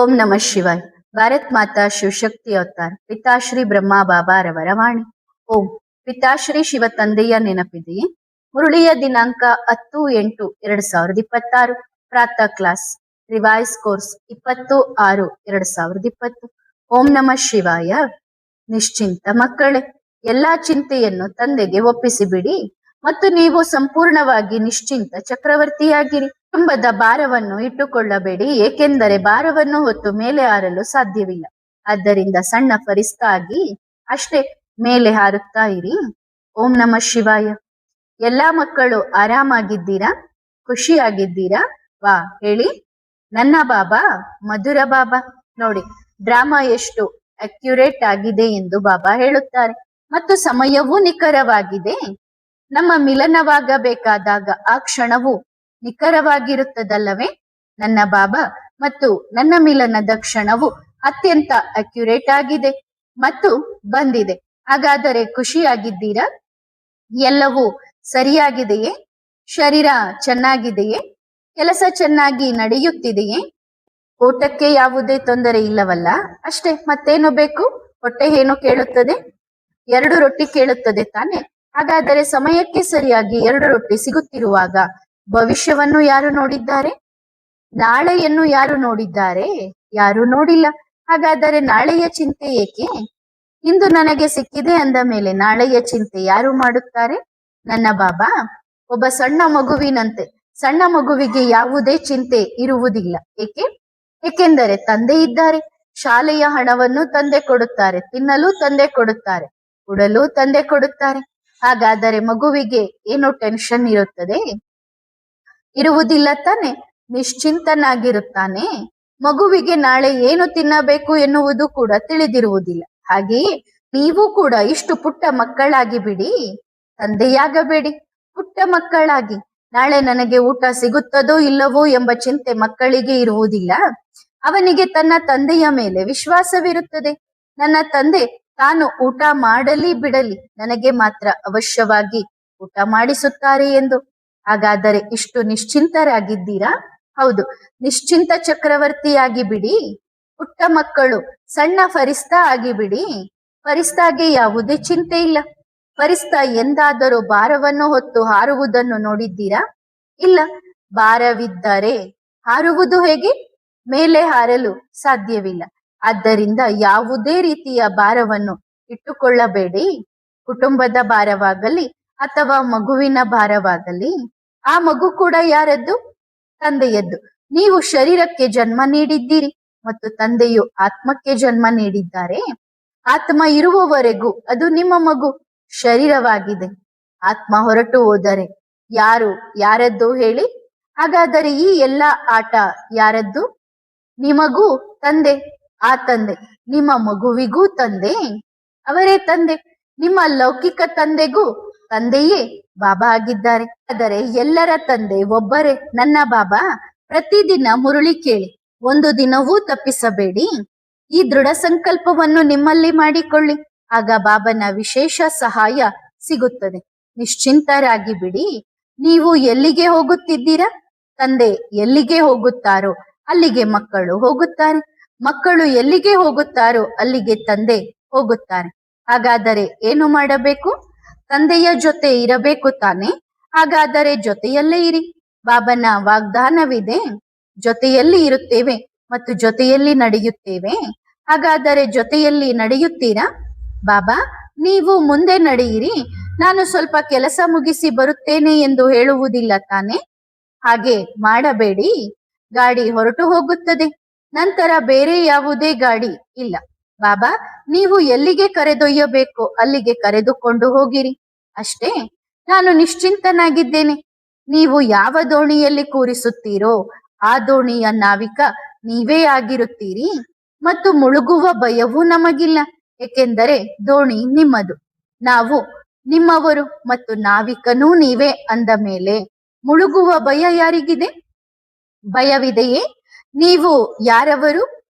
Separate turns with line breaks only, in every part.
ಓಂ ನಮಃ ಶಿವಾಯ್. ಭಾರತ್ ಮಾತಾ ಶಿವಶಕ್ತಿ ಅವತಾರ್ ಪಿತಾಶ್ರೀ ಬ್ರಹ್ಮ ಬಾಬಾರವರ ವಾಣಿ. ಓಂ. ಪಿತಾಶ್ರೀ ಶಿವ ತಂದೆಯ ನೆನಪಿದೆಯೇ? ಮುರುಳಿಯ ದಿನಾಂಕ 10/8/2026. ಪ್ರಾತಃ ಕ್ಲಾಸ್ ರಿವೈಸ್ ಕೋರ್ಸ್ 20/6/2020. ಓಂ ನಮಃ ಶಿವಾಯ. ನಿಶ್ಚಿಂತ ಮಕ್ಕಳೇ, ಎಲ್ಲಾ ಚಿಂತೆಯನ್ನು ತಂದೆಗೆ ಒಪ್ಪಿಸಿಬಿಡಿ ಮತ್ತು ನೀವು ಸಂಪೂರ್ಣವಾಗಿ ನಿಶ್ಚಿಂತ ಚಕ್ರವರ್ತಿಯಾಗಿರಿ. ಕುಟುಂಬದ ಭಾರವನ್ನು ಇಟ್ಟುಕೊಳ್ಳಬೇಡಿ, ಏಕೆಂದರೆ ಭಾರವನ್ನು ಹೊತ್ತು ಮೇಲೆ ಹಾರಲು ಸಾಧ್ಯವಿಲ್ಲ. ಆದ್ದರಿಂದ ಸಣ್ಣ ಫರಿಸ್ತಾ ಆಗಿ ಅಷ್ಟೇ ಮೇಲೆ ಹಾರುತ್ತಾ ಇರಿ. ಓಂ ನಮಃ ಶಿವಾಯ. ಎಲ್ಲಾ ಮಕ್ಕಳು ಆರಾಮಾಗಿದ್ದೀರಾ? ಖುಷಿಯಾಗಿದ್ದೀರಾ? ವಾ ಹೇಳಿ. ನನ್ನ ಬಾಬಾ ಮಧುರ ಬಾಬಾ. ನೋಡಿ, ಡ್ರಾಮಾ ಎಷ್ಟು ಅಕ್ಯುರೇಟ್ ಆಗಿದೆ ಎಂದು ಬಾಬಾ ಹೇಳುತ್ತಾರೆ ಮತ್ತು ಸಮಯವೂ ನಿಖರವಾಗಿದೆ. ನಮ್ಮ ಮಿಲನವಾಗಬೇಕಾದಾಗ ಆ ಕ್ಷಣವು ನಿಖರವಾಗಿರುತ್ತದಲ್ಲವೇ? ನನ್ನ ಬಾಬಾ ಮತ್ತು ನನ್ನ ಮಿಲನದ ಕ್ಷಣವು ಅತ್ಯಂತ ಅಕ್ಯುರೇಟ್ ಆಗಿದೆ ಮತ್ತು ಬಂದಿದೆ. ಹಾಗಾದರೆ ಖುಷಿಯಾಗಿದ್ದೀರಾ? ಎಲ್ಲವೂ ಸರಿಯಾಗಿದೆಯೇ? ಶರೀರ ಚೆನ್ನಾಗಿದೆಯೇ? ಕೆಲಸ ಚೆನ್ನಾಗಿ ನಡೆಯುತ್ತಿದೆಯೇ? ಊಟಕ್ಕೆ ಯಾವುದೇ ತೊಂದರೆ ಇಲ್ಲವಲ್ಲ? ಅಷ್ಟೇ, ಮತ್ತೇನು ಬೇಕು? ಹೊಟ್ಟೆ ಏನು ಕೇಳುತ್ತದೆ? 2 ರೊಟ್ಟಿ ಕೇಳುತ್ತದೆ ತಾನೆ? ಹಾಗಾದರೆ ಸಮಯಕ್ಕೆ ಸರಿಯಾಗಿ 2 ರೊಟ್ಟಿ ಸಿಗುತ್ತಿರುವಾಗ ಭವಿಷ್ಯವನ್ನು ಯಾರು ನೋಡಿದ್ದಾರೆ? ನಾಳೆಯನ್ನು ಯಾರು ನೋಡಿದ್ದಾರೆ? ಯಾರು ನೋಡಿಲ್ಲ. ಹಾಗಾದರೆ ನಾಳೆಯ ಚಿಂತೆ ಏಕೆ? ಇಂದು ನನಗೆ ಸಿಕ್ಕಿದೆ ಅಂದ ಮೇಲೆ ನಾಳೆಯ ಚಿಂತೆ ಯಾರು ಮಾಡುತ್ತಾರೆ? ನನ್ನ ಬಾಬಾ ಒಬ್ಬ ಸಣ್ಣ ಮಗುವಿನಂತೆ. ಸಣ್ಣ ಮಗುವಿಗೆ ಯಾವುದೇ ಚಿಂತೆ ಇರುವುದಿಲ್ಲ. ಏಕೆಂದರೆ ತಂದೆ ಇದ್ದಾರೆ. ಶಾಲೆಯ ಹಣವನ್ನು ತಂದೆ ಕೊಡುತ್ತಾರೆ, ತಿನ್ನಲು ತಂದೆ ಕೊಡುತ್ತಾರೆ, ಉಡಲು ತಂದೆ ಕೊಡುತ್ತಾರೆ. ಹಾಗಾದರೆ ಮಗುವಿಗೆ ಏನು ಟೆನ್ಷನ್ ಇರುತ್ತದೆ? ಇರುವುದಿಲ್ಲ ತಾನೆ? ನಿಶ್ಚಿಂತನಾಗಿರುತ್ತಾನೆ. ಮಗುವಿಗೆ ನಾಳೆ ಏನು ತಿನ್ನಬೇಕು ಎನ್ನುವುದು ಕೂಡ ತಿಳಿದಿರುವುದಿಲ್ಲ. ಹಾಗೆಯೇ ನೀವು ಕೂಡ ಇಷ್ಟು ಪುಟ್ಟ ಮಕ್ಕಳಾಗಿ ಬಿಡಿ, ತಂದೆಯಾಗಬೇಡಿ. ಪುಟ್ಟ ಮಕ್ಕಳಾಗಿ ನಾಳೆ ನನಗೆ ಊಟ ಸಿಗುತ್ತದೋ ಇಲ್ಲವೋ ಎಂಬ ಚಿಂತೆ ಮಕ್ಕಳಿಗೆ ಇರುವುದಿಲ್ಲ. ಅವನಿಗೆ ತನ್ನ ತಂದೆಯ ಮೇಲೆ ವಿಶ್ವಾಸವಿರುತ್ತದೆ. ನನ್ನ ತಂದೆ ತಾನು ಊಟ ಮಾಡಲಿ ಬಿಡಲಿ, ನನಗೆ ಮಾತ್ರ ಅವಶ್ಯವಾಗಿ ಊಟ ಮಾಡಿಸುತ್ತಾರೆ ಎಂದು. ಹಾಗಾದರೆ ಇಷ್ಟು ನಿಶ್ಚಿಂತರಾಗಿದ್ದೀರಾ? ಹೌದು, ನಿಶ್ಚಿಂತ ಚಕ್ರವರ್ತಿಯಾಗಿ ಬಿಡಿ. ಪುಟ್ಟ ಮಕ್ಕಳು ಸಣ್ಣ ಫರಿಸ್ತಾ ಆಗಿಬಿಡಿ. ಫರಿಸ್ತಾಗೆ ಯಾವುದೇ ಚಿಂತೆ ಇಲ್ಲ. ಫರಿಸ್ತಾ ಎಂದಾದರೂ ಭಾರವನ್ನು ಹೊತ್ತು ಹಾರುವುದನ್ನು ನೋಡಿದ್ದೀರಾ? ಇಲ್ಲ. ಭಾರವಿದ್ದರೆ ಹಾರುವುದು ಹೇಗೆ? ಮೇಲೆ ಹಾರಲು ಸಾಧ್ಯವಿಲ್ಲ. ಆದ್ದರಿಂದ ಯಾವುದೇ ರೀತಿಯ ಭಾರವನ್ನು ಇಟ್ಟುಕೊಳ್ಳಬೇಡಿ. ಕುಟುಂಬದ ಭಾರವಾಗಲಿ ಅಥವಾ ಮಗುವಿನ ಭಾರವಾಗಲಿ, ಆ ಮಗು ಕೂಡ ಯಾರದ್ದು? ತಂದೆಯದ್ದು. ನೀವು ಶರೀರಕ್ಕೆ ಜನ್ಮ ನೀಡಿದ್ದೀರಿ ಮತ್ತು ತಂದೆಯು ಆತ್ಮಕ್ಕೆ ಜನ್ಮ ನೀಡಿದ್ದಾರೆ. ಆತ್ಮ ಇರುವವರೆಗೂ ಅದು ನಿಮ್ಮ ಮಗು ಶರೀರವಾಗಿದೆ. ಆತ್ಮ ಹೊರಟು ಹೋದರೆ ಯಾರದ್ದು ಹೇಳಿ? ಹಾಗಾದರೆ ಈ ಎಲ್ಲ ಆಟ ಯಾರದ್ದು? ನಿಮಗೂ ತಂದೆ. ಆ ತಂದೆ ನಿಮ್ಮ ಮಗುವಿಗೂ ತಂದೆ. ಅವರೇ ತಂದೆ. ನಿಮ್ಮ ಲೌಕಿಕ ತಂದೆಗೂ ತಂದೆಯೇ ಬಾಬಾ ಆಗಿದ್ದಾರೆ. ಆದರೆ ಎಲ್ಲರ ತಂದೆ ಒಬ್ಬರೇ, ನನ್ನ ಬಾಬಾ. ಪ್ರತಿದಿನ ಮುರುಳಿ ಕೇಳಿ, ಒಂದು ದಿನವೂ ತಪ್ಪಿಸಬೇಡಿ. ಈ ದೃಢ ಸಂಕಲ್ಪವನ್ನು ನಿಮ್ಮಲ್ಲಿ ಮಾಡಿಕೊಳ್ಳಿ. ಆಗ ಬಾಬನ ವಿಶೇಷ ಸಹಾಯ ಸಿಗುತ್ತದೆ. ನಿಶ್ಚಿಂತರಾಗಿ ಬಿಡಿ. ನೀವು ಎಲ್ಲಿಗೆ ಹೋಗುತ್ತಿದ್ದೀರಾ? ತಂದೆ ಎಲ್ಲಿಗೆ ಹೋಗುತ್ತಾರೋ ಅಲ್ಲಿಗೆ ಮಕ್ಕಳು ಹೋಗುತ್ತಾರೆ. ಮಕ್ಕಳು ಎಲ್ಲಿಗೆ ಹೋಗುತ್ತಾರೋ ಅಲ್ಲಿಗೆ ತಂದೆ ಹೋಗುತ್ತಾರೆ. ಹಾಗಾದರೆ ಏನು ಮಾಡಬೇಕು? ತಂದೆಯ ಜೊತೆ ಇರಬೇಕು ತಾನೆ? ಹಾಗಾದರೆ ಜೊತೆಯಲ್ಲೇ ಇರಿ. ಬಾಬನ ವಾಗ್ದಾನವಿದೆ, ಜೊತೆಯಲ್ಲಿ ಇರುತ್ತೇವೆ ಮತ್ತು ಜೊತೆಯಲ್ಲಿ ನಡೆಯುತ್ತೇವೆ. ಹಾಗಾದರೆ ಜೊತೆಯಲ್ಲಿ ನಡೆಯುತ್ತೀರಾ? ಬಾಬಾ ನೀವು ಮುಂದೆ ನಡೆಯಿರಿ, ನಾನು ಸ್ವಲ್ಪ ಕೆಲಸ ಮುಗಿಸಿ ಬರುತ್ತೇನೆ ಎಂದು ಹೇಳುವುದಿಲ್ಲ ತಾನೆ? ಹಾಗೆ ಮಾಡಬೇಡಿ. ಗಾಡಿ ಹೊರಟು ಹೋಗುತ್ತದೆ, ನಂತರ ಬೇರೆ ಯಾವುದೇ ಗಾಡಿ ಇಲ್ಲ. ಬಾಬಾ ನೀವು ಎಲ್ಲಿಗೆ ಕರೆದೊಯ್ಯಬೇಕು ಅಲ್ಲಿಗೆ ಕರೆದುಕೊಂಡು ಹೋಗಿರಿ. ಅಷ್ಟೇ. ನಾನು ನಿಶ್ಚಿಂತನಾಗಿದ್ದೇನೆ. ನೀವು ಯಾವ ದೋಣಿಯಲ್ಲಿ ಕೂರಿಸುತ್ತೀರೋ ಆ ದೋಣಿಯ ನಾವಿಕ ನೀವೇ ಆಗಿರುತ್ತೀರಿ ಮತ್ತು ಮುಳುಗುವ ಭಯವೂ ನಮಗಿಲ್ಲ. ಏಕೆಂದರೆ ದೋಣಿ ನಿಮ್ಮದು, ನಾವು ನಿಮ್ಮವರು ಮತ್ತು ನಾವಿಕನೂ ನೀವೇ ಅಂದ ಮೇಲೆ ಮುಳುಗುವ ಭಯ ಯಾರಿಗಿದೆ? ಭಯವಿದೆಯೇ? ನೀವು ಯಾರವರು?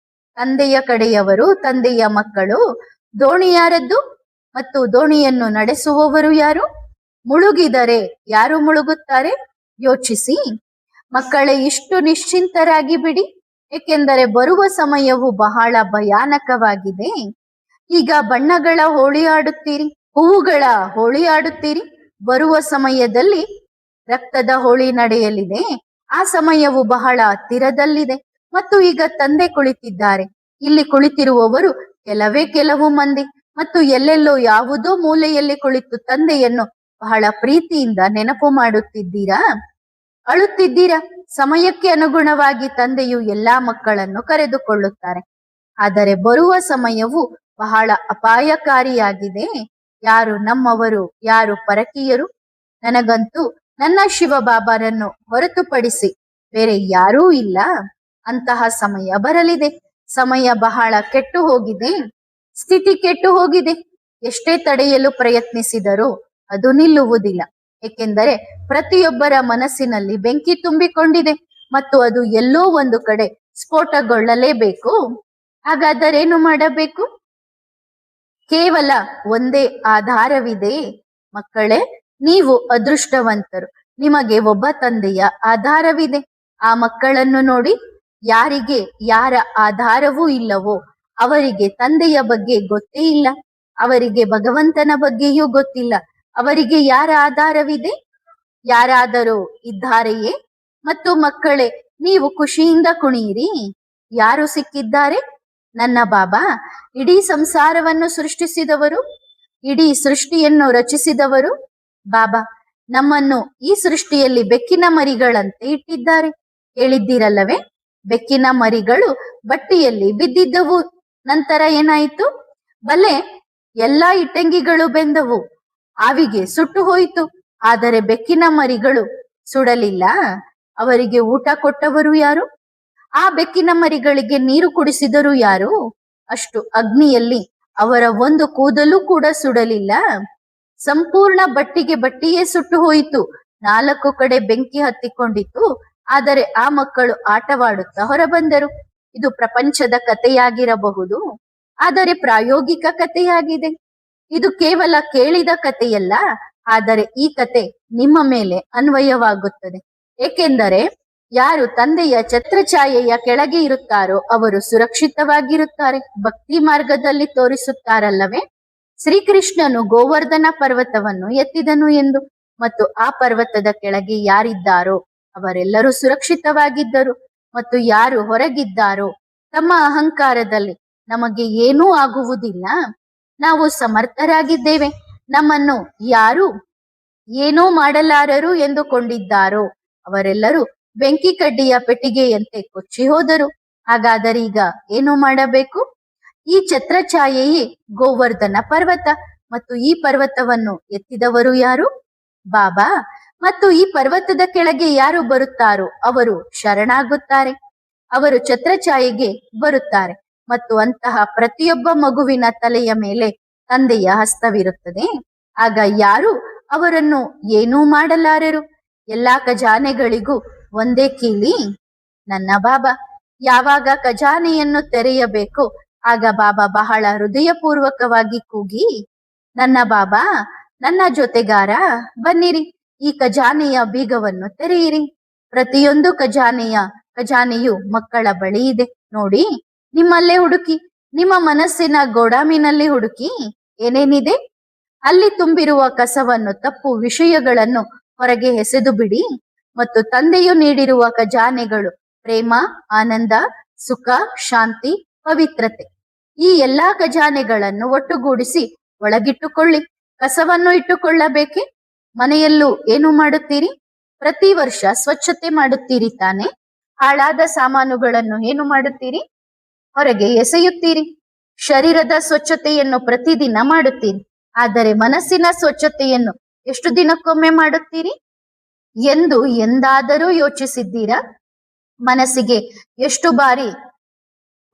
ತಂದೆಯ ಕಡೆಯವರು, ತಂದೆಯ ಮಕ್ಕಳು. ದೋಣಿ ಯಾರದ್ದು ಮತ್ತು ದೋಣಿಯನ್ನು ನಡೆಸುವವರು ಯಾರು? ಮುಳುಗಿದರೆ ಯಾರು ಮುಳುಗುತ್ತಾರೆ? ಯೋಚಿಸಿ. ಮಕ್ಕಳೇ, ಇಷ್ಟು ನಿಶ್ಚಿಂತರಾಗಿ ಬಿಡಿ. ಏಕೆಂದರೆ ಬರುವ ಸಮಯವು ಬಹಳ ಭಯಾನಕವಾಗಿದೆ. ಈಗ ಬಣ್ಣಗಳ ಹೋಳಿ ಆಡುತ್ತೀರಿ, ಹೂವುಗಳ ಹೋಳಿ ಆಡುತ್ತೀರಿ. ಬರುವ ಸಮಯದಲ್ಲಿ ರಕ್ತದ ಹೋಳಿ ನಡೆಯಲಿದೆ. ಆ ಸಮಯವು ಬಹಳ ಹತ್ತಿರದಲ್ಲಿದೆ. ಮತ್ತು ಈಗ ತಂದೆ ಕುಳಿತಿದ್ದಾರೆ. ಇಲ್ಲಿ ಕುಳಿತಿರುವವರು ಕೆಲವು ಮಂದಿ. ಮತ್ತು ಎಲ್ಲೆಲ್ಲೋ ಯಾವುದೋ ಮೂಲೆಯಲ್ಲಿ ಕುಳಿತು ತಂದೆಯನ್ನು ಬಹಳ ಪ್ರೀತಿಯಿಂದ ನೆನಪು ಮಾಡುತ್ತಿದ್ದೀರಾ, ಅಳುತ್ತಿದ್ದೀರಾ. ಸಮಯಕ್ಕೆ ಅನುಗುಣವಾಗಿ ತಂದೆಯು ಎಲ್ಲಾ ಮಕ್ಕಳನ್ನು ಕರೆದುಕೊಳ್ಳುತ್ತಾರೆ. ಆದರೆ ಬರುವ ಸಮಯವು ಬಹಳ ಅಪಾಯಕಾರಿಯಾಗಿದೆ. ಯಾರು ನಮ್ಮವರು, ಯಾರು ಪರಕೀಯರು? ನನಗಂತೂ ನನ್ನ ಶಿವಬಾಬಾರನ್ನು ಹೊರತುಪಡಿಸಿ ಬೇರೆ ಯಾರೂ ಇಲ್ಲ. ಅಂತಹ ಸಮಯ ಬರಲಿದೆ. ಸಮಯ ಬಹಳ ಕೆಟ್ಟು ಹೋಗಿದೆ. ಸ್ಥಿತಿ ಕೆಟ್ಟು ಹೋಗಿದೆ. ಎಷ್ಟೇ ತಡೆಯಲು ಪ್ರಯತ್ನಿಸಿದರೂ ಅದು ನಿಲ್ಲುವುದಿಲ್ಲ. ಏಕೆಂದರೆ ಪ್ರತಿಯೊಬ್ಬರ ಮನಸ್ಸಿನಲ್ಲಿ ಬೆಂಕಿ ತುಂಬಿಕೊಂಡಿದೆ ಮತ್ತು ಅದು ಎಲ್ಲೋ ಒಂದು ಕಡೆ ಸ್ಫೋಟಗೊಳ್ಳಲೇಬೇಕು. ಹಾಗಾದರೇನು ಮಾಡಬೇಕು? ಕೇವಲ ಒಂದೇ ಆಧಾರವಿದೆ. ಮಕ್ಕಳೇ, ನೀವು ಅದೃಷ್ಟವಂತರು. ನಿಮಗೆ ಒಬ್ಬ ತಂದೆಯ ಆಧಾರವಿದೆ. ಆ ಮಕ್ಕಳನ್ನು ನೋಡಿ. ಯಾರಿಗೆ ಯಾರ ಆಧಾರವೂ ಇಲ್ಲವೋ ಅವರಿಗೆ ತಂದೆಯ ಬಗ್ಗೆ ಗೊತ್ತೇ ಇಲ್ಲ. ಅವರಿಗೆ ಭಗವಂತನ ಬಗ್ಗೆಯೂ ಗೊತ್ತಿಲ್ಲ. ಅವರಿಗೆ ಯಾರ ಆಧಾರವಿದೆ? ಯಾರಾದರೂ ಇದ್ದಾರೆಯೇ? ಮತ್ತು ಮಕ್ಕಳೇ, ನೀವು ಖುಷಿಯಿಂದ ಕುಣಿಯಿರಿ. ಯಾರು ಸಿಕ್ಕಿದ್ದಾರೆ? ನನ್ನ ಬಾಬಾ. ಇಡೀ ಸಂಸಾರವನ್ನು ಸೃಷ್ಟಿಸಿದವರು, ಇಡೀ ಸೃಷ್ಟಿಯನ್ನು ರಚಿಸಿದವರು ಬಾಬಾ. ನಮ್ಮನ್ನು ಈ ಸೃಷ್ಟಿಯಲ್ಲಿ ಬೆಕ್ಕಿನ ಮರಿಗಳಂತೆ ಇಟ್ಟಿದ್ದಾರೆ. ಹೇಳಿದ್ದೀರಲ್ಲವೇ? ಬೆಕ್ಕಿನ ಮರಿಗಳು ಬಟ್ಟಿಯಲ್ಲಿ ಬಿದ್ದಿದ್ದವು. ನಂತರ ಏನಾಯಿತು? ಬಲೆ ಎಲ್ಲಾ ಇಟ್ಟಂಗಿಗಳು ಬೆಂದವು, ಆವಿಗೆ ಸುಟ್ಟು ಹೋಯಿತು. ಆದರೆ ಬೆಕ್ಕಿನ ಮರಿಗಳು ಸುಡಲಿಲ್ಲ. ಅವರಿಗೆ ಊಟ ಕೊಟ್ಟವರು ಯಾರು? ಆ ಬೆಕ್ಕಿನ ಮರಿಗಳಿಗೆ ನೀರು ಕುಡಿಸಿದರು ಯಾರು? ಅಷ್ಟು ಅಗ್ನಿಯಲ್ಲಿ ಅವರ ಒಂದು ಕೂದಲು ಕೂಡ ಸುಡಲಿಲ್ಲ. ಸಂಪೂರ್ಣ ಬಟ್ಟಿಯೇ ಸುಟ್ಟು ಹೋಯಿತು. 4 ಕಡೆ ಬೆಂಕಿ ಹತ್ತಿಕೊಂಡಿತು. ಆದರೆ ಆ ಮಕ್ಕಳು ಆಟವಾಡುತ್ತಾ ಹೊರಬಂದರು. ಇದು ಪ್ರಪಂಚದ ಕಥೆಯಾಗಿರಬಹುದು, ಆದರೆ ಪ್ರಾಯೋಗಿಕ ಕಥೆಯಾಗಿದೆ. ಇದು ಕೇವಲ ಕೇಳಿದ ಕಥೆಯಲ್ಲ, ಆದರೆ ಈ ಕತೆ ನಿಮ್ಮ ಮೇಲೆ ಅನ್ವಯವಾಗುತ್ತದೆ. ಏಕೆಂದರೆ ಯಾರು ತಂದೆಯ ಛತ್ರಛಾಯೆಯ ಕೆಳಗೆ ಇರುತ್ತಾರೋ ಅವರು ಸುರಕ್ಷಿತವಾಗಿರುತ್ತಾರೆ. ಭಕ್ತಿ ಮಾರ್ಗದಲ್ಲಿ ತೋರಿಸುತ್ತಾರಲ್ಲವೇ? ಶ್ರೀಕೃಷ್ಣನು ಗೋವರ್ಧನ ಪರ್ವತವನ್ನು ಎತ್ತಿದನು ಎಂದು. ಮತ್ತು ಆ ಪರ್ವತದ ಕೆಳಗೆ ಯಾರಿದ್ದಾರೋ ಅವರೆಲ್ಲರೂ ಸುರಕ್ಷಿತವಾಗಿದ್ದರು. ಮತ್ತು ಯಾರು ಹೊರಗಿದ್ದಾರೋ ತಮ್ಮ ಅಹಂಕಾರದಲ್ಲಿ ನಮಗೆ ಏನೂ ಆಗುವುದಿಲ್ಲ, ನಾವು ಸಮರ್ಥರಾಗಿದ್ದೇವೆ, ನಮ್ಮನ್ನು ಯಾರು ಏನೂ ಮಾಡಲಾರರು ಎಂದುಕೊಂಡಿದ್ದಾರೋ ಅವರೆಲ್ಲರೂ ಬೆಂಕಿ ಕಡ್ಡಿಯ ಪೆಟ್ಟಿಗೆಯಂತೆ ಕೊಚ್ಚಿ ಹೋದರು. ಹಾಗಾದರೆ ಈಗ ಏನು ಮಾಡಬೇಕು? ಈ ಛತ್ರಛಾಯೆಯೇ ಗೋವರ್ಧನ ಪರ್ವತ. ಮತ್ತು ಈ ಪರ್ವತವನ್ನು ಎತ್ತಿದವರು ಯಾರು? ಬಾಬಾ. ಮತ್ತು ಈ ಪರ್ವತದ ಕೆಳಗೆ ಯಾರು ಬರುತ್ತಾರೋ ಅವರು ಶರಣಾಗುತ್ತಾರೆ. ಅವರು ಛತ್ರಛಾಯೆಗೆ ಬರುತ್ತಾರೆ. ಮತ್ತು ಅಂತಹ ಪ್ರತಿಯೊಬ್ಬ ಮಗುವಿನ ತಲೆಯ ಮೇಲೆ ತಂದೆಯ ಹಸ್ತವಿರುತ್ತದೆ. ಆಗ ಯಾರು ಅವರನ್ನು ಏನೂ ಮಾಡಲಾರರು. ಎಲ್ಲಾ ಖಜಾನೆಗಳಿಗೂ ಒಂದೇ ಕೀಲಿ, ನನ್ನ ಬಾಬಾ. ಯಾವಾಗ ಖಜಾನೆಯನ್ನು ತೆರೆಯಬೇಕು ಆಗ ಬಾಬಾ ಬಹಳ ಹೃದಯಪೂರ್ವಕವಾಗಿ ಕೂಗಿ, ನನ್ನ ಬಾಬಾ, ನನ್ನ ಜೊತೆಗಾರ, ಬನ್ನಿರಿ, ಈ ಖಜಾನೆಯ ಬೀಗವನ್ನು ತೆರೆಯಿರಿ. ಪ್ರತಿಯೊಂದು ಖಜಾನೆಯು ಮಕ್ಕಳ ಬಳಿ ಇದೆ. ನೋಡಿ, ನಿಮ್ಮಲ್ಲೇ ಹುಡುಕಿ, ನಿಮ್ಮ ಮನಸ್ಸಿನ ಗೋಡಾಮಿನಲ್ಲಿ ಹುಡುಕಿ. ಏನೇನಿದೆ ಅಲ್ಲಿ? ತುಂಬಿರುವ ಕಸವನ್ನು, ತಪ್ಪು ವಿಷಯಗಳನ್ನು ಹೊರಗೆ ಎಸೆದು ಬಿಡಿ. ಮತ್ತು ತಂದೆಯು ನೀಡಿರುವ ಖಜಾನೆಗಳು ಪ್ರೇಮ, ಆನಂದ, ಸುಖ, ಶಾಂತಿ, ಪವಿತ್ರತೆ. ಈ ಎಲ್ಲಾ ಖಜಾನೆಗಳನ್ನು ಒಟ್ಟುಗೂಡಿಸಿ ಒಳಗಿಟ್ಟುಕೊಳ್ಳಿ. ಕಸವನ್ನು ಇಟ್ಟುಕೊಳ್ಳಬೇಕೆ? ಮನೆಯಲ್ಲೂ ಏನು ಮಾಡುತ್ತೀರಿ? ಪ್ರತಿ ವರ್ಷ ಸ್ವಚ್ಛತೆ ಮಾಡುತ್ತೀರಿ ತಾನೆ? ಹಾಳಾದ ಸಾಮಾನುಗಳನ್ನು ಏನು ಮಾಡುತ್ತೀರಿ? ಹೊರಗೆ ಎಸೆಯುತ್ತೀರಿ. ಶರೀರದ ಸ್ವಚ್ಛತೆಯನ್ನು ಪ್ರತಿದಿನ ಮಾಡುತ್ತೀರಿ. ಆದರೆ ಮನಸ್ಸಿನ ಸ್ವಚ್ಛತೆಯನ್ನು ಎಷ್ಟು ದಿನಕ್ಕೊಮ್ಮೆ ಮಾಡುತ್ತೀರಿ ಎಂದು ಎಂದಾದರೂ ಯೋಚಿಸಿದ್ದೀರಾ? ಮನಸ್ಸಿಗೆ ಎಷ್ಟು ಬಾರಿ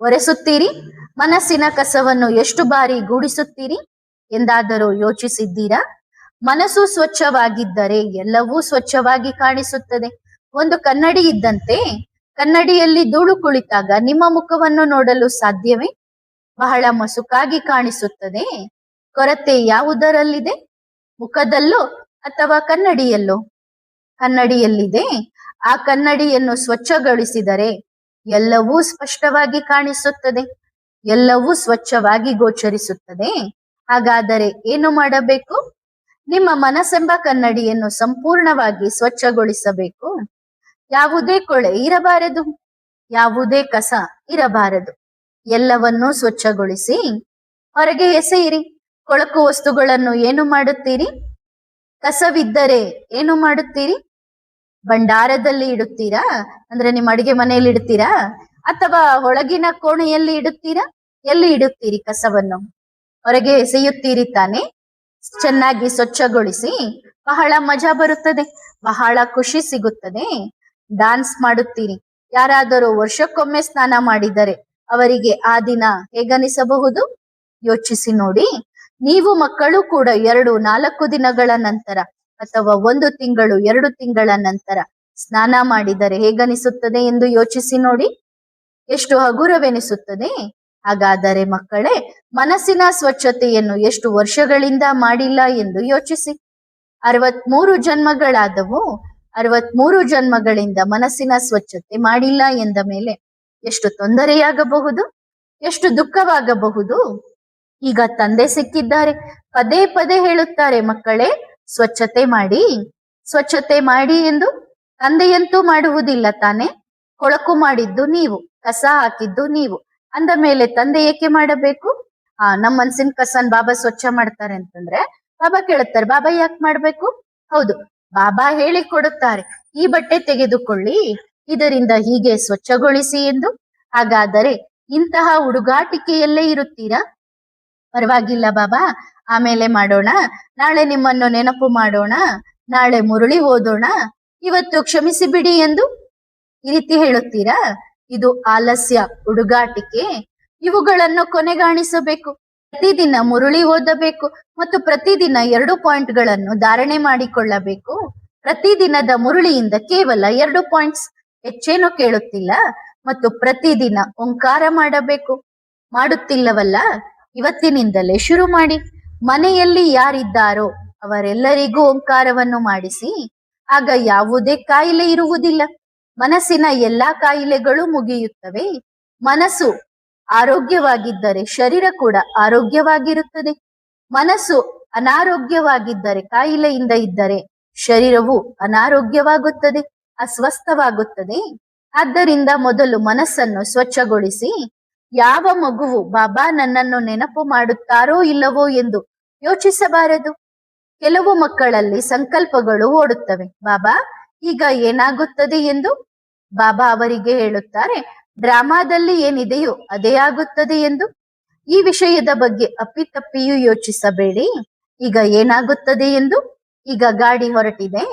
ಒರೆಸುತ್ತೀರಿ? ಮನಸ್ಸಿನ ಕಸವನ್ನು ಎಷ್ಟು ಬಾರಿ ಗೂಡಿಸುತ್ತೀರಿ ಎಂದಾದರೂ ಯೋಚಿಸಿದ್ದೀರಾ? ಮನಸ್ಸು ಸ್ವಚ್ಛವಾಗಿದ್ದರೆ ಎಲ್ಲವೂ ಸ್ವಚ್ಛವಾಗಿ ಕಾಣಿಸುತ್ತದೆ. ಒಂದು ಕನ್ನಡಿ ಇದ್ದಂತೆ. ಕನ್ನಡಿಯಲ್ಲಿ ಧೂಳು ಕುಳಿತಾಗ ನಿಮ್ಮ ಮುಖವನ್ನು ನೋಡಲು ಸಾಧ್ಯವೇ? ಬಹಳ ಮಸುಕಾಗಿ ಕಾಣಿಸುತ್ತದೆ. ಕೊರತೆ ಯಾವುದರಲ್ಲಿದೆ? ಮುಖದಲ್ಲೋ ಅಥವಾ ಕನ್ನಡಿಯಲ್ಲೋ? ಕನ್ನಡಿಯಲ್ಲಿದೆ. ಆ ಕನ್ನಡಿಯನ್ನು ಸ್ವಚ್ಛಗೊಳಿಸಿದರೆ ಎಲ್ಲವೂ ಸ್ಪಷ್ಟವಾಗಿ ಕಾಣಿಸುತ್ತದೆ, ಎಲ್ಲವೂ ಸ್ವಚ್ಛವಾಗಿ ಗೋಚರಿಸುತ್ತದೆ. ಹಾಗಾದರೆ ಏನು ಮಾಡಬೇಕು? ನಿಮ್ಮ ಮನಸ್ಸೆಂಬ ಕನ್ನಡಿಯನ್ನು ಸಂಪೂರ್ಣವಾಗಿ ಸ್ವಚ್ಛಗೊಳಿಸಬೇಕು. ಯಾವುದೇ ಕೊಳೆ ಇರಬಾರದು, ಯಾವುದೇ ಕಸ ಇರಬಾರದು. ಎಲ್ಲವನ್ನೂ ಸ್ವಚ್ಛಗೊಳಿಸಿ ಹೊರಗೆ ಎಸೆಯಿರಿ. ಕೊಳಕು ವಸ್ತುಗಳನ್ನು ಏನು ಮಾಡುತ್ತೀರಿ? ಕಸವಿದ್ದರೆ ಏನು ಮಾಡುತ್ತೀರಿ? ಭಂಡಾರದಲ್ಲಿ ಇಡುತ್ತೀರಾ? ಅಂದ್ರೆ ನಿಮ್ಮ ಅಡಿಗೆ ಮನೆಯಲ್ಲಿ ಇಡುತ್ತೀರಾ, ಅಥವಾ ಒಳಗಿನ ಕೋಣೆಯಲ್ಲಿ ಇಡುತ್ತೀರಾ? ಎಲ್ಲಿ ಇಡುತ್ತೀರಿ ಕಸವನ್ನು? ಹೊರಗೆ ಎಸೆಯುತ್ತೀರಿ ತಾನೆ? ಚೆನ್ನಾಗಿ ಸ್ವಚ್ಛಗೊಳಿಸಿ. ಬಹಳ ಮಜಾ ಬರುತ್ತದೆ, ಬಹಳ ಖುಷಿ ಸಿಗುತ್ತದೆ. ಡಾನ್ಸ್ ಮಾಡುತ್ತೀರಿ. ಯಾರಾದರೂ ವರ್ಷಕ್ಕೊಮ್ಮೆ ಸ್ನಾನ ಮಾಡಿದರೆ ಅವರಿಗೆ ಆ ದಿನ ಹೇಗನಿಸಬಹುದು? ಯೋಚಿಸಿ ನೋಡಿ. ನೀವು ಮಕ್ಕಳು ಕೂಡ 2-4 ದಿನಗಳ ನಂತರ ಅಥವಾ 1 ತಿಂಗಳು 2 ತಿಂಗಳ ನಂತರ ಸ್ನಾನ ಮಾಡಿದರೆ ಹೇಗನಿಸುತ್ತದೆ ಎಂದು ಯೋಚಿಸಿ ನೋಡಿ. ಎಷ್ಟು ಹಗುರವೆನಿಸುತ್ತದೆ. ಹಾಗಾದರೆ ಮಕ್ಕಳೇ, ಮನಸ್ಸಿನ ಸ್ವಚ್ಛತೆಯನ್ನು ಎಷ್ಟು ವರ್ಷಗಳಿಂದ ಮಾಡಿಲ್ಲ ಎಂದು ಯೋಚಿಸಿ. 63 ಜನ್ಮಗಳಾದವು. 63 ಜನ್ಮಗಳಿಂದ ಮನಸ್ಸಿನ ಸ್ವಚ್ಛತೆ ಮಾಡಿಲ್ಲ ಎಂದ ಮೇಲೆ ಎಷ್ಟು ತೊಂದರೆಯಾಗಬಹುದು, ಎಷ್ಟು ದುಃಖವಾಗಬಹುದು. ಈಗ ತಂದೆ ಸಿಕ್ಕಿದ್ದಾರೆ, ಪದೇ ಪದೇ ಹೇಳುತ್ತಾರೆ, ಮಕ್ಕಳೇ ಸ್ವಚ್ಛತೆ ಮಾಡಿ, ಸ್ವಚ್ಛತೆ ಮಾಡಿ ಎಂದು. ತಂದೆಯಂತೂ ಮಾಡುವುದಿಲ್ಲ ತಾನೆ? ಕೊಳಕು ಮಾಡಿದ್ದು ನೀವು, ಕಸ ಹಾಕಿದ್ದು ನೀವು. ಅಂದ ಮೇಲೆ ತಂದೆ ಏಕೆ ಮಾಡಬೇಕು? ನಮ್ಮ ಮನ್ಸಿನ ಕಸನ್ ಬಾಬಾ ಸ್ವಚ್ಛ ಮಾಡ್ತಾರೆ ಅಂತಂದ್ರೆ ಬಾಬಾ ಕೇಳುತ್ತಾರೆ, ಬಾಬಾ ಯಾಕೆ ಮಾಡ್ಬೇಕು? ಹೌದು, ಬಾಬಾ ಹೇಳಿ ಕೊಡುತ್ತಾರೆ, ಈ ಬಟ್ಟೆ ತೆಗೆದುಕೊಳ್ಳಿ, ಇದರಿಂದ ಹೀಗೆ ಸ್ವಚ್ಛಗೊಳಿಸಿ ಎಂದು. ಹಾಗಾದರೆ ಇಂತಹ ಹುಡುಗಾಟಿಕೆಯಲ್ಲೇ ಇರುತ್ತೀರಾ? ಪರವಾಗಿಲ್ಲ ಬಾಬಾ, ಆಮೇಲೆ ಮಾಡೋಣ, ನಾಳೆ ನಿಮ್ಮನ್ನು ನೆನಪು ಮಾಡೋಣ, ನಾಳೆ ಮುರುಳಿ ಓದೋಣ, ಇವತ್ತು ಕ್ಷಮಿಸಿ ಬಿಡಿ ಎಂದು ಈ ರೀತಿ ಹೇಳುತ್ತೀರಾ? ಇದು ಆಲಸ್ಯ, ಹುಡುಗಾಟಿಕೆ. ಇವುಗಳನ್ನು ಕೊನೆಗಾಣಿಸಬೇಕು. ಪ್ರತಿದಿನ ಮುರುಳಿ ಓದಬೇಕು ಮತ್ತು ಪ್ರತಿದಿನ 2 ಪಾಯಿಂಟ್ಗಳನ್ನು ಧಾರಣೆ ಮಾಡಿಕೊಳ್ಳಬೇಕು. ಪ್ರತಿದಿನದ ಮುರುಳಿಯಿಂದ ಕೇವಲ 2 ಪಾಯಿಂಟ್ಸ್, ಹೆಚ್ಚೇನು ಕೇಳುತ್ತಿಲ್ಲ. ಮತ್ತು ಪ್ರತಿದಿನ ಓಂಕಾರ ಮಾಡಬೇಕು. ಮಾಡುತ್ತಿಲ್ಲವಲ್ಲ? ಇವತ್ತಿನಿಂದಲೇ ಶುರು ಮಾಡಿ. ಮನೆಯಲ್ಲಿ ಯಾರಿದ್ದಾರೋ ಅವರೆಲ್ಲರಿಗೂ ಓಂಕಾರವನ್ನು ಮಾಡಿಸಿ. ಆಗ ಯಾವುದೇ ಕಾಯಿಲೆ ಇರುವುದಿಲ್ಲ. ಮನಸ್ಸಿನ ಎಲ್ಲಾ ಕಾಯಿಲೆಗಳು ಮುಗಿಯುತ್ತವೆ. ಮನಸ್ಸು ಆರೋಗ್ಯವಾಗಿದ್ದರೆ ಶರೀರ ಕೂಡ ಆರೋಗ್ಯವಾಗಿರುತ್ತದೆ. ಮನಸ್ಸು ಅನಾರೋಗ್ಯವಾಗಿದ್ದರೆ, ಕಾಯಿಲೆಯಿಂದ ಇದ್ದರೆ ಶರೀರವು ಅನಾರೋಗ್ಯವಾಗುತ್ತದೆ, ಅಸ್ವಸ್ಥವಾಗುತ್ತದೆ. ಆದ್ದರಿಂದ ಮೊದಲು ಮನಸ್ಸನ್ನು ಸ್ವಚ್ಛಗೊಳಿಸಿ. ಯಾವ ಮಗುವು ಬಾಬಾ ನನ್ನನ್ನು ನೆನಪು ಮಾಡುತ್ತಾರೋ ಇಲ್ಲವೋ ಎಂದು ಯೋಚಿಸಬಾರದು. ಕೆಲವು ಮಕ್ಕಳಲ್ಲಿ ಸಂಕಲ್ಪಗಳು ಓಡುತ್ತವೆ, ಬಾಬಾ ಈಗ ಏನಾಗುತ್ತದೆ ಎಂದು. ಬಾಬಾ ಅವರಿಗೆ ಹೇಳುತ್ತಾರೆ, ಡ್ರಾಮಾದಲ್ಲಿ ಏನಿದೆಯೋ ಅದೇ ಆಗುತ್ತದೆ ಎಂದು. ಈ ವಿಷಯದ ಬಗ್ಗೆ ಅಪ್ಪಿತಪ್ಪಿಯೂ ಯೋಚಿಸಬೇಡಿ. ಈಗ ಏನಾಗುತ್ತದೆ ಎಂದು. ಈಗ ಗಾಡಿ ಹೊರಟಿದೆ,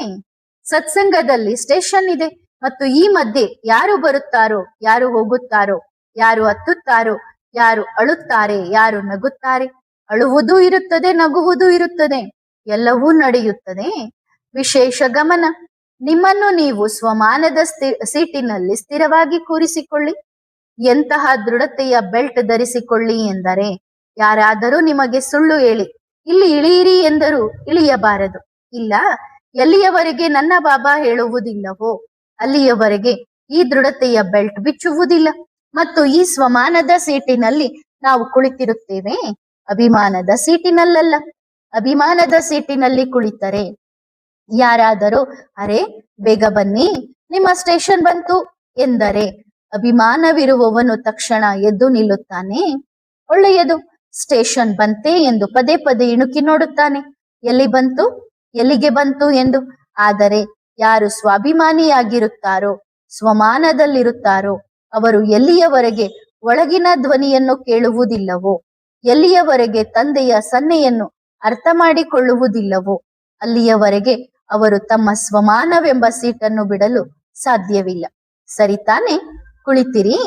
ಸತ್ಸಂಗದಲ್ಲಿ ಸ್ಟೇಷನ್ ಇದೆ, ಮತ್ತು ಈ ಮಧ್ಯೆ ಯಾರು ಬರುತ್ತಾರೋ, ಯಾರು ಹೋಗುತ್ತಾರೋ, ಯಾರು ಹತ್ತುತ್ತಾರೋ, ಯಾರು ಅಳುತ್ತಾರೆ, ಯಾರು ನಗುತ್ತಾರೆ. ಅಳುವುದೂ ಇರುತ್ತದೆ, ನಗುವುದೂ ಇರುತ್ತದೆ, ಎಲ್ಲವೂ ನಡೆಯುತ್ತದೆ. ವಿಶೇಷ ಗಮನ. ನಿಮ್ಮನ್ನು ನೀವು ಸ್ವಮಾನದ ಸೀಟಿನಲ್ಲಿ ಸ್ಥಿರವಾಗಿ ಕೂರಿಸಿಕೊಳ್ಳಿ. ಎಂತಹ ದೃಢತೆಯ ಬೆಲ್ಟ್ ಧರಿಸಿಕೊಳ್ಳಿ ಎಂದರೆ, ಯಾರಾದರೂ ನಿಮಗೆ ಸುಳ್ಳು ಹೇಳಿ ಇಲ್ಲಿ ಇಳಿಯಿರಿ ಎಂದರೂ ಇಳಿಯಬಾರದು. ಇಲ್ಲ, ಎಲ್ಲಿಯವರೆಗೆ ನನ್ನ ಬಾಬಾ ಹೇಳುವುದಿಲ್ಲವೋ ಅಲ್ಲಿಯವರೆಗೆ ಈ ದೃಢತೆಯ ಬೆಲ್ಟ್ ಬಿಚ್ಚುವುದಿಲ್ಲ. ಮತ್ತು ಈ ಸ್ವಮಾನದ ಸೀಟಿನಲ್ಲಿ ನಾವು ಕುಳಿತಿರುತ್ತೇವೆ, ಅಭಿಮಾನದ ಸೀಟಿನಲ್ಲ. ಅಭಿಮಾನದ ಸೀಟಿನಲ್ಲಿ ಕುಳಿತರೆ ಯಾರಾದರೂ ಅರೆ ಬೇಗ ಬನ್ನಿ, ನಿಮ್ಮ ಸ್ಟೇಷನ್ ಬಂತು ಎಂದರೆ ಅಭಿಮಾನವಿರುವವನು ತಕ್ಷಣ ಎದ್ದು ನಿಲ್ಲುತ್ತಾನೆ. ಒಳ್ಳೆಯದು, ಸ್ಟೇಷನ್ ಬಂತೆ ಎಂದು ಪದೇ ಪದೇ ಇಣುಕಿ ನೋಡುತ್ತಾನೆ, ಎಲ್ಲಿ ಬಂತು, ಎಲ್ಲಿಗೆ ಬಂತು ಎಂದು. ಆದರೆ ಯಾರು ಸ್ವಾಭಿಮಾನಿಯಾಗಿರುತ್ತಾರೋ, ಸ್ವಮಾನದಲ್ಲಿರುತ್ತಾರೋ ಅವರು ಎಲ್ಲಿಯವರೆಗೆ ಒಳಗಿನ ಧ್ವನಿಯನ್ನು ಕೇಳುವುದಿಲ್ಲವೋ, ಎಲ್ಲಿಯವರೆಗೆ ತಂದೆಯ ಸನ್ನೆಯನ್ನು ಅರ್ಥ ಮಾಡಿಕೊಳ್ಳುವುದಿಲ್ಲವೋ ಅಲ್ಲಿಯವರೆಗೆ ಅವರು ತಮ್ಮ ಸ್ವಮಾನವೆಂಬ ಸೀಟನ್ನು ಬಿಡಲು ಸಾಧ್ಯವಿಲ್ಲ. ಸರಿ ತಾನೆ? ಕುಳಿತಿರಿ.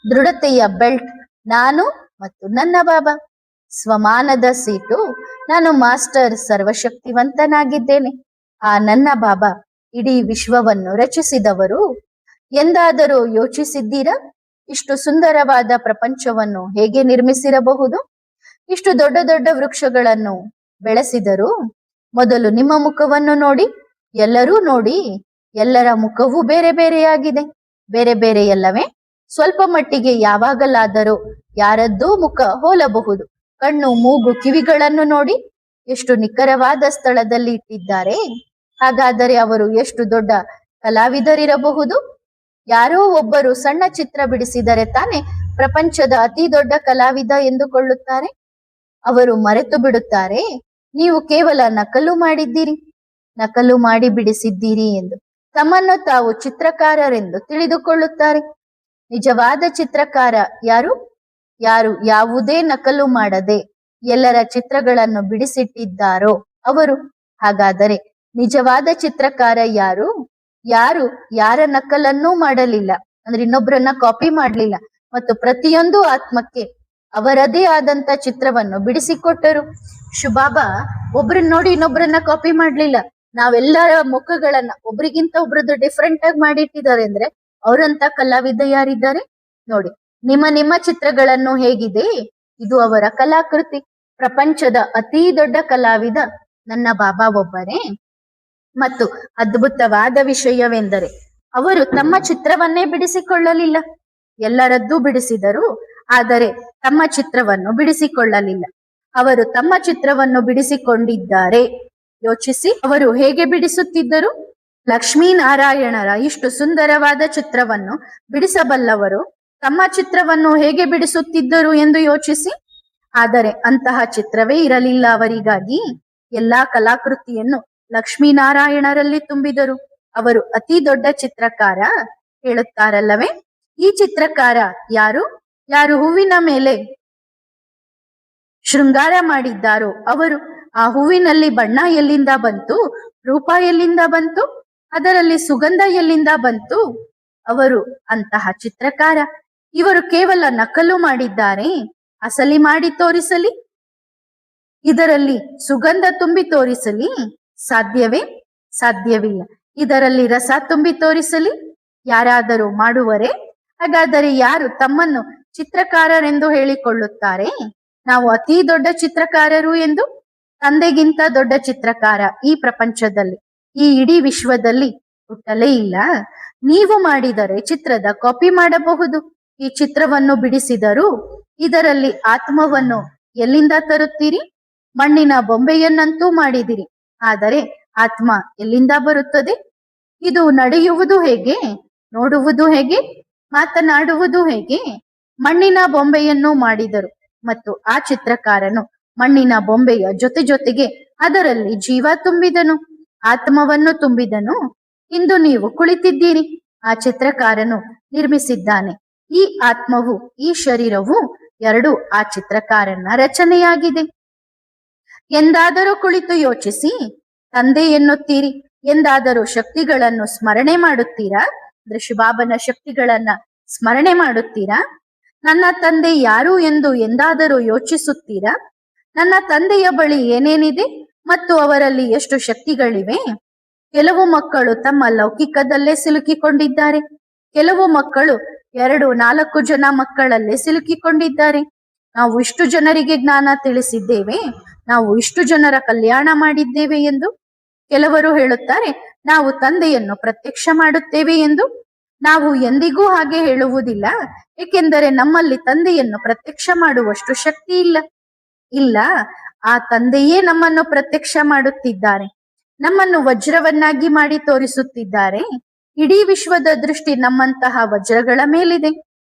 ದೃಢತೆಯ ಬೆಲ್ಟ್ ನಾನು ಮತ್ತು ನನ್ನ ಬಾಬಾ. ಸ್ವಮಾನದ ಸೀಟು ನಾನು ಮಾಸ್ಟರ್, ಸರ್ವಶಕ್ತಿವಂತನಾಗಿದ್ದೇನೆ. ಆ ನನ್ನ ಬಾಬಾ ಇಡೀ ವಿಶ್ವವನ್ನು ರಚಿಸಿದವರು. ಎಂದಾದರೂ ಯೋಚಿಸಿದ್ದೀರಾ? ಇಷ್ಟು ಸುಂದರವಾದ ಪ್ರಪಂಚವನ್ನು ಹೇಗೆ ನಿರ್ಮಿಸಿರಬಹುದು? ಇಷ್ಟು ದೊಡ್ಡ ದೊಡ್ಡ ವೃಕ್ಷಗಳನ್ನು ಬೆಳೆಸಿದರು. ಮೊದಲು ನಿಮ್ಮ ಮುಖವನ್ನು ನೋಡಿ, ಎಲ್ಲರೂ ನೋಡಿ. ಎಲ್ಲರ ಮುಖವೂ ಬೇರೆ ಬೇರೆಯಾಗಿದೆ, ಬೇರೆ ಬೇರೆಯಲ್ಲವೇ? ಸ್ವಲ್ಪ ಮಟ್ಟಿಗೆ ಯಾವಾಗಲಾದರೂ ಯಾರದ್ದೂ ಮುಖ ಹೋಲಬಹುದು. ಕಣ್ಣು, ಮೂಗು, ಕಿವಿಗಳನ್ನು ನೋಡಿ ಎಷ್ಟು ನಿಖರವಾದ ಸ್ಥಳದಲ್ಲಿ ಇಟ್ಟಿದ್ದಾರೆ. ಹಾಗಾದರೆ ಅವರು ಎಷ್ಟು ದೊಡ್ಡ ಕಲಾವಿದರಿರಬಹುದು. ಯಾರೋ ಒಬ್ಬರು ಸಣ್ಣ ಚಿತ್ರ ಬಿಡಿಸಿದರೆ ತಾನೇ ಪ್ರಪಂಚದ ಅತಿ ದೊಡ್ಡ ಕಲಾವಿದ ಎಂದುಕೊಳ್ಳುತ್ತಾರೆ. ಅವರು ಮರೆತು ಬಿಡುತ್ತಾರೆ ನೀವು ಕೇವಲ ನಕಲು ಮಾಡಿದ್ದೀರಿ, ನಕಲು ಮಾಡಿ ಬಿಡಿಸಿದ್ದೀರಿ ಎಂದು. ತಮ್ಮನ್ನು ತಾವು ಚಿತ್ರಕಾರರೆಂದು ತಿಳಿದುಕೊಳ್ಳುತ್ತಾರೆ. ನಿಜವಾದ ಚಿತ್ರಕಾರ ಯಾರು? ಯಾರು ಯಾವುದೇ ನಕಲು ಮಾಡದೆ ಎಲ್ಲರ ಚಿತ್ರಗಳನ್ನು ಬಿಡಿಸಿಟ್ಟಿದ್ದಾರೋ ಅವರು. ಹಾಗಾದರೆ ನಿಜವಾದ ಚಿತ್ರಕಾರ ಯಾರು? ಯಾರು ಯಾರ ನಕಲನ್ನೂ ಮಾಡಲಿಲ್ಲ, ಅಂದ್ರೆ ಇನ್ನೊಬ್ಬರನ್ನ ಕಾಪಿ ಮಾಡಲಿಲ್ಲ, ಮತ್ತು ಪ್ರತಿಯೊಂದು ಆತ್ಮಕ್ಕೆ ಅವರದೇ ಆದಂತ ಚಿತ್ರವನ್ನು ಬಿಡಿಸಿಕೊಟ್ಟರು. ಶಿವಬಾಬಾ ಒಬ್ರನ್ನ ನೋಡಿ ಇನ್ನೊಬ್ರನ್ನ ಕಾಪಿ ಮಾಡ್ಲಿಲ್ಲ. ನಾವೆಲ್ಲರ ಮುಖಗಳನ್ನ ಒಬ್ರಿಗಿಂತ ಒಬ್ರದ್ದು ಡಿಫ್ರೆಂಟ್ ಆಗಿ ಮಾಡಿಟ್ಟಿದ್ದಾರೆ ಅಂದ್ರೆ ಅವರಂತ ಕಲಾವಿದ ಯಾರಿದ್ದಾರೆ ನೋಡಿ. ನಿಮ್ಮ ಚಿತ್ರಗಳನ್ನು ಹೇಗಿದೆ? ಇದು ಅವರ ಕಲಾಕೃತಿ. ಪ್ರಪಂಚದ ಅತಿ ದೊಡ್ಡ ಕಲಾವಿದ ನನ್ನ ಬಾಬಾ ಒಬ್ಬರೇ. ಮತ್ತು ಅದ್ಭುತವಾದ ವಿಷಯವೆಂದರೆ ಅವರು ತಮ್ಮ ಚಿತ್ರವನ್ನೇ ಬಿಡಿಸಿಕೊಳ್ಳಲಿಲ್ಲ. ಎಲ್ಲರದ್ದೂ ಬಿಡಿಸಿದರು, ಆದರೆ ತಮ್ಮ ಚಿತ್ರವನ್ನು ಬಿಡಿಸಿಕೊಳ್ಳಲಿಲ್ಲ. ಅವರು ತಮ್ಮ ಚಿತ್ರವನ್ನು ಬಿಡಿಸಿಕೊಂಡಿದ್ದಾರೆ. ಯೋಚಿಸಿ, ಅವರು ಹೇಗೆ ಬಿಡಿಸುತ್ತಿದ್ದರು? ಲಕ್ಷ್ಮೀನಾರಾಯಣರ ಇಷ್ಟು ಸುಂದರವಾದ ಚಿತ್ರವನ್ನು ಬಿಡಿಸಬಲ್ಲವರು ತಮ್ಮ ಚಿತ್ರವನ್ನು ಹೇಗೆ ಬಿಡಿಸುತ್ತಿದ್ದರು ಎಂದು ಯೋಚಿಸಿ. ಆದರೆ ಅಂತಹ ಚಿತ್ರವೇ ಇರಲಿಲ್ಲ ಅವರಿಗಾಗಿ. ಎಲ್ಲಾ ಕಲಾಕೃತಿಯನ್ನು ಲಕ್ಷ್ಮೀನಾರಾಯಣರಲ್ಲಿ ತುಂಬಿದರು. ಅವರು ಅತಿ ದೊಡ್ಡ ಚಿತ್ರಕಾರ ಹೇಳುತ್ತಾರಲ್ಲವೇ. ಈ ಚಿತ್ರಕಾರ ಯಾರು? ಯಾರು ಹೂವಿನ ಮೇಲೆ ಶೃಂಗಾರ ಮಾಡಿದ್ದಾರೋ ಅವರು. ಆ ಹೂವಿನಲ್ಲಿ ಬಣ್ಣ ಎಲ್ಲಿಂದ ಬಂತು? ರೂಪ ಎಲ್ಲಿಂದ ಬಂತು? ಅದರಲ್ಲಿ ಸುಗಂಧ ಎಲ್ಲಿಂದ ಬಂತು? ಅವರು ಅಂತಹ ಚಿತ್ರಕಾರ. ಇವರು ಕೇವಲ ನಕಲು ಮಾಡಿದ್ದಾರೆ. ಅಸಲಿ ಮಾಡಿ ತೋರಿಸಲಿ, ಇದರಲ್ಲಿ ಸುಗಂಧ ತುಂಬಿ ತೋರಿಸಲಿ ಸಾಧ್ಯವೇ? ಸಾಧ್ಯವಿಲ್ಲ. ಇದರಲ್ಲಿ ರಸ ತುಂಬಿ ತೋರಿಸಲಿ ಯಾರಾದರೂ ಮಾಡುವರೆ? ಹಾಗಾದರೆ ಯಾರು ತಮ್ಮನ್ನು ಚಿತ್ರಕಾರರೆಂದು ಹೇಳಿಕೊಳ್ಳುತ್ತಾರೆ? ನಾವು ಅತಿ ದೊಡ್ಡ ಚಿತ್ರಕಾರರು ಎಂದು. ತಂದೆಗಿಂತ ದೊಡ್ಡ ಚಿತ್ರಕಾರ ಈ ಪ್ರಪಂಚದಲ್ಲಿ, ಈ ಇಡೀ ವಿಶ್ವದಲ್ಲಿ ಹುಟ್ಟಲೇ ಇಲ್ಲ. ನೀವು ಮಾಡಿದರೆ ಚಿತ್ರದ ಕಾಪಿ ಮಾಡಬಹುದು. ಈ ಚಿತ್ರವನ್ನು ಬಿಡಿಸಿದರು ಇದರಲ್ಲಿ ಆತ್ಮವನ್ನು ಎಲ್ಲಿಂದ ತರುತ್ತೀರಿ? ಮಣ್ಣಿನ ಬೊಂಬೆಯನ್ನಂತೂ ಮಾಡಿದಿರಿ, ಆದರೆ ಆತ್ಮ ಎಲ್ಲಿಂದ ಬರುತ್ತದೆ? ಇದು ನಡೆಯುವುದು ಹೇಗೆ? ನೋಡುವುದು ಹೇಗೆ? ಮಾತನಾಡುವುದು ಹೇಗೆ? ಮಣ್ಣಿನ ಬೊಂಬೆಯನ್ನು ಮಾಡಿದರು ಮತ್ತು ಆ ಚಿತ್ರಕಾರನು ಮಣ್ಣಿನ ಬೊಂಬೆಯ ಜೊತೆಗೆ ಅದರಲ್ಲಿ ಜೀವ ತುಂಬಿದನು, ಆತ್ಮವನ್ನು ತುಂಬಿದನು. ಇಂದು ನೀವು ಕುಳಿತಿದ್ದೀರಿ, ಆ ಚಿತ್ರಕಾರನು ನಿರ್ಮಿಸಿದ್ದಾನೆ. ಈ ಆತ್ಮವು, ಈ ಶರೀರವು ಎರಡು ಆ ಚಿತ್ರಕಾರನ ರಚನೆಯಾಗಿದೆ. ಎಂದಾದರೂ ಕುಳಿತು ಯೋಚಿಸಿ. ತಂದೆ ಎನ್ನುತ್ತೀರಿ, ಎಂದಾದರೂ ಶಕ್ತಿಗಳನ್ನು ಸ್ಮರಣೆ ಮಾಡುತ್ತೀರಾ? ಅಂದ್ರೆ ಶಿವಬಾಬನ ಶಕ್ತಿಗಳನ್ನ ಸ್ಮರಣೆ ಮಾಡುತ್ತೀರಾ? ನನ್ನ ತಂದೆ ಯಾರು ಎಂದು ಎಂದಾದರೂ ಯೋಚಿಸುತ್ತೀರಾ? ನನ್ನ ತಂದೆಯ ಬಳಿ ಏನೇನಿದೆ ಮತ್ತು ಅವರಲ್ಲಿ ಎಷ್ಟು ಶಕ್ತಿಗಳಿವೆ? ಕೆಲವು ಮಕ್ಕಳು ತಮ್ಮ ಲೌಕಿಕದಲ್ಲೇ ಸಿಲುಕಿಕೊಂಡಿದ್ದಾರೆ. ಕೆಲವು ಮಕ್ಕಳು 2-4 ಜನ ಮಕ್ಕಳಲ್ಲೇ ಸಿಲುಕಿಕೊಂಡಿದ್ದಾರೆ. ನಾವು ಇಷ್ಟು ಜನರಿಗೆ ಜ್ಞಾನ ತಿಳಿಸಿದ್ದೇವೆ, ನಾವು ಇಷ್ಟು ಜನರ ಕಲ್ಯಾಣ ಮಾಡಿದ್ದೇವೆ ಎಂದು. ಕೆಲವರು ಹೇಳುತ್ತಾರೆ ನಾವು ತಂದೆಯನ್ನು ಪ್ರತ್ಯಕ್ಷ ಮಾಡುತ್ತೇವೆ ಎಂದು. ನಾವು ಎಂದಿಗೂ ಹಾಗೆ ಹೇಳುವುದಿಲ್ಲ, ಏಕೆಂದರೆ ನಮ್ಮಲ್ಲಿ ತಂದೆಯನ್ನು ಪ್ರತ್ಯಕ್ಷ ಮಾಡುವಷ್ಟು ಶಕ್ತಿ ಇಲ್ಲ. ಇಲ್ಲ, ಆ ತಂದೆಯೇ ನಮ್ಮನ್ನು ಪ್ರತ್ಯಕ್ಷ ಮಾಡುತ್ತಿದ್ದಾರೆ, ನಮ್ಮನ್ನು ವಜ್ರವನ್ನಾಗಿ ಮಾಡಿ ತೋರಿಸುತ್ತಿದ್ದಾರೆ. ಇಡೀ ವಿಶ್ವದ ದೃಷ್ಟಿ ನಮ್ಮಂತಹ ವಜ್ರಗಳ ಮೇಲಿದೆ.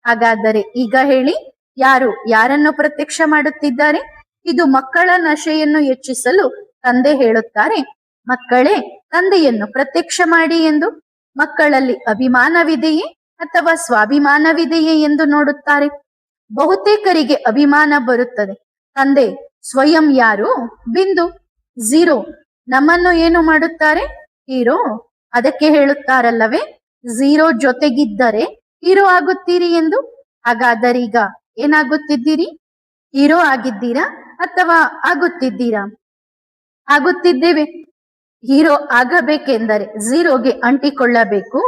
ಹಾಗಾದರೆ ಈಗ ಹೇಳಿ, ಯಾರು ಯಾರನ್ನು ಪ್ರತ್ಯಕ್ಷ ಮಾಡುತ್ತಿದ್ದಾರೆ? ಇದು ಮಕ್ಕಳ ನಶೆಯನ್ನು ಹೆಚ್ಚಿಸಲು ತಂದೆ ಹೇಳುತ್ತಾರೆ, ಮಕ್ಕಳೇ ತಂದೆಯನ್ನು ಪ್ರತ್ಯಕ್ಷ ಮಾಡಿ ಎಂದು. ಮಕ್ಕಳಲ್ಲಿ ಅಭಿಮಾನವಿದೆಯೇ ಅಥವಾ ಸ್ವಾಭಿಮಾನವಿದೆಯೇ ಎಂದು ನೋಡುತ್ತಾರೆ. ಬಹುತೇಕರಿಗೆ ಅಭಿಮಾನ ಬರುತ್ತದೆ. ತಂದೆ ಸ್ವಯಂ ಯಾರು? ಬಿಂದು, ಝೀರೋ. ನಮ್ಮನ್ನು ಏನು ಮಾಡುತ್ತಾರೆ? ಹೀರೋ. ಅದಕ್ಕೆ ಹೇಳುತ್ತಾರಲ್ಲವೇ, ಝೀರೋ ಜೊತೆಗಿದ್ದರೆ ಹೀರೋ ಆಗುತ್ತೀರಿ ಎಂದು. ಹಾಗಾದರೆ ಈಗ ಏನಾಗುತ್ತಿದ್ದೀರಿ? ಹೀರೋ ಆಗಿದ್ದೀರಾ ಅಥವಾ ಆಗುತ್ತಿದ್ದೀರಾ? ಆಗುತ್ತಿದ್ದೇವೆ. ಹೀರೋ ಆಗಬೇಕೆಂದರೆ ಝೀರೋಗೆ ಅಂಟಿಕೊಳ್ಳಬೇಕು.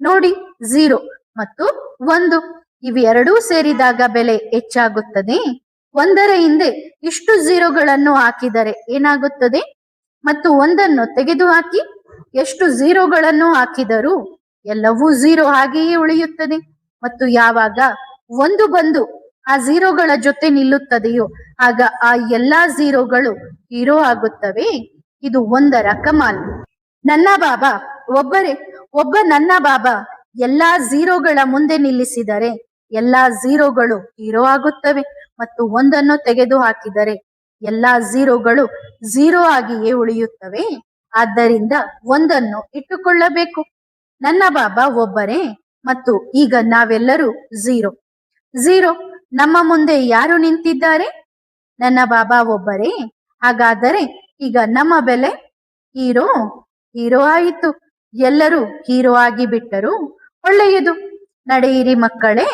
ನೋಡಿ, 0 ಮತ್ತು 1 ಇವೆರಡೂ ಸೇರಿದಾಗ ಬೆಲೆ ಹೆಚ್ಚಾಗುತ್ತದೆ. 1ರ ಹಿಂದೆ ಇಷ್ಟು ಝೀರೋಗಳನ್ನು ಹಾಕಿದರೆ ಏನಾಗುತ್ತದೆ? ಮತ್ತು 1ಅನ್ನು ತೆಗೆದುಹಾಕಿ ಎಷ್ಟು ಝೀರೋಗಳನ್ನು ಹಾಕಿದರೂ ಎಲ್ಲವೂ 0 ಹಾಗೆಯೇ ಉಳಿಯುತ್ತದೆ. ಮತ್ತು ಯಾವಾಗ ಒಂದು ಬಂದು ಆ ಝೀರೋಗಳ ಜೊತೆ ನಿಲ್ಲುತ್ತದೆಯೋ ಆಗ ಆ ಎಲ್ಲಾ ಝೀರೋಗಳು ಹೀರೋ ಆಗುತ್ತವೆ. ಇದು ಒಂದರ ಕಮಾಲ್. ನನ್ನ ಬಾಬಾ ಒಬ್ಬ ನನ್ನ ಬಾಬಾ ಎಲ್ಲಾ ಝೀರೋಗಳ ಮುಂದೆ ನಿಲ್ಲಿಸಿದರೆ ಎಲ್ಲಾ ಝೀರೋಗಳು ಹೀರೋ ಆಗುತ್ತವೆ ಮತ್ತು ಒಂದನ್ನು ತೆಗೆದು ಹಾಕಿದರೆ ಎಲ್ಲಾ ಝೀರೋಗಳು ಝೀರೋ ಆಗಿಯೇ ಉಳಿಯುತ್ತವೆ. ಆದ್ದರಿಂದ ಒಂದನ್ನು ಇಟ್ಟುಕೊಳ್ಳಬೇಕು. ನನ್ನ ಬಾಬಾ ಒಬ್ಬರೇ ಮತ್ತು ಈಗ ನಾವೆಲ್ಲರೂ ಝೀರೋ. ನಮ್ಮ ಮುಂದೆ ಯಾರು ನಿಂತಿದ್ದಾರೆ? ನನ್ನ ಬಾಬಾ ಒಬ್ಬರೇ. ಹಾಗಾದರೆ ಈಗ ನಮ್ಮ ಬೆಲೆ ಹೀರೋ ಆಯಿತು. ಎಲ್ಲರೂ ಹೀರೋ ಆಗಿ ಬಿಟ್ಟರು. ಒಳ್ಳೆಯದು. ನಡೆಯಿರಿ ಮಕ್ಕಳೇ,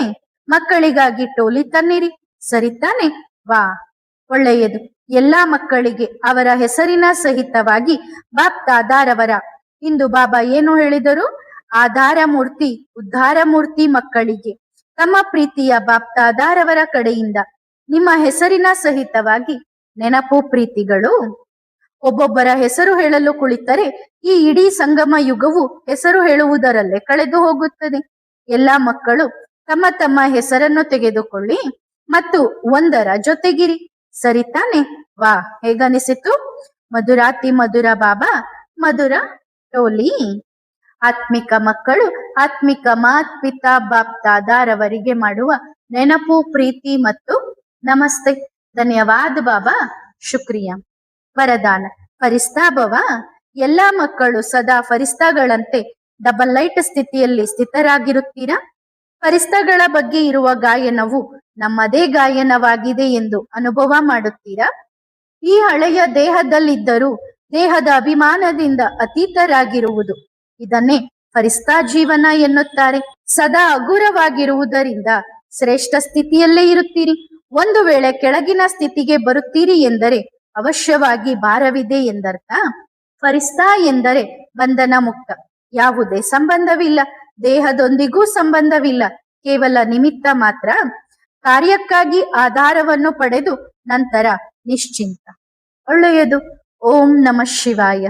ಮಕ್ಕಳಿಗಾಗಿ ಟೋಲಿ ತನ್ನಿರಿ, ಸರಿತಾನೆ? ವಾ, ಒಳ್ಳೆಯದು. ಎಲ್ಲಾ ಮಕ್ಕಳಿಗೆ ಅವರ ಹೆಸರಿನ ಸಹಿತವಾಗಿ ಬಾಪ್ ದಾದಾರವರ ಇಂದು ಬಾಬಾ ಏನು ಹೇಳಿದರು? ಆಧಾರ ಮೂರ್ತಿ, ಉದ್ಧಾರ ಮೂರ್ತಿ ಮಕ್ಕಳಿಗೆ ತಮ್ಮ ಪ್ರೀತಿಯ ಬಾಪ್ ದಾದಾರವರ ಕಡೆಯಿಂದ ನಿಮ್ಮ ಹೆಸರಿನ ಸಹಿತವಾಗಿ ನೆನಪು ಪ್ರೀತಿಗಳು. ಒಬ್ಬೊಬ್ಬರ ಹೆಸರು ಹೇಳಲು ಕುಳಿತರೆ ಈ ಇಡೀ ಸಂಗಮ ಯುಗವು ಹೆಸರು ಹೇಳುವುದರಲ್ಲೇ ಕಳೆದು ಹೋಗುತ್ತದೆ. ಎಲ್ಲಾ ಮಕ್ಕಳು ತಮ್ಮ ತಮ್ಮ ಹೆಸರನ್ನು ತೆಗೆದುಕೊಳ್ಳಿ ಮತ್ತು ಒಂದರ ಜೊತೆಗಿರಿ, ಸರಿತಾನೆ? ವಾ, ಹೇಗನಿಸಿತು? ಮಧುರಾತಿ ಮಧುರ ಬಾಬಾ, ಮಧುರ ಟೋಲಿ. ಆತ್ಮಿಕ ಮಕ್ಕಳು ಆತ್ಮಿಕ ಮಾತ್ ಪಿತಾ ಬಾಪ್ ದಾದಾರವರಿಗೆ ಮಾಡುವ ನೆನಪು ಪ್ರೀತಿ ಮತ್ತು ನಮಸ್ತೆ. ಧನ್ಯವಾದ ಬಾಬಾ, ಶುಕ್ರಿಯಾ. ವರದಾನ: ಫರಿಸ್ತಾಭವ. ಎಲ್ಲಾ ಮಕ್ಕಳು ಸದಾ ಫರಿಸ್ತಾಗಳಂತೆ ಡಬಲ್ ಲೈಟ್ ಸ್ಥಿತಿಯಲ್ಲಿ ಸ್ಥಿತರಾಗಿರುತ್ತೀರಾ? ಫರಿಸ್ತಾಗಳ ಬಗ್ಗೆ ಇರುವ ಗಾಯನವು ನಮ್ಮದೇ ಗಾಯನವಾಗಿದೆ ಎಂದು ಅನುಭವ ಮಾಡುತ್ತೀರಾ? ಈ ಹಳೆಯ ದೇಹದಲ್ಲಿದ್ದರೂ ದೇಹದ ಅಭಿಮಾನದಿಂದ ಅತೀತರಾಗಿರುವುದು, ಇದನ್ನೇ ಫರಿಸ್ತಾ ಜೀವನ ಎನ್ನುತ್ತಾರೆ. ಸದಾ ಹಗುರವಾಗಿರುವುದರಿಂದ ಶ್ರೇಷ್ಠ ಸ್ಥಿತಿಯಲ್ಲೇ ಇರುತ್ತೀರಿ. ಒಂದು ವೇಳೆ ಕೆಳಗಿನ ಸ್ಥಿತಿಗೆ ಬರುತ್ತೀರಿ ಎಂದರೆ ಅವಶ್ಯವಾಗಿ ಭಾರವಿದೆ ಎಂದರ್ಥ. ಫರಿಸ್ತಾ ಎಂದರೆ ಬಂಧನ ಮುಕ್ತ, ಯಾವುದೇ ಸಂಬಂಧವಿಲ್ಲ, ದೇಹದೊಂದಿಗೂ ಸಂಬಂಧವಿಲ್ಲ, ಕೇವಲ ನಿಮಿತ್ತ ಮಾತ್ರ. ಕಾರ್ಯಕ್ಕಾಗಿ ಆಧಾರವನ್ನು ಪಡೆದು ನಂತರ ನಿಶ್ಚಿಂತ. ಒಳ್ಳೆಯದು. ಓಂ ನಮಃ ಶಿವಾಯ.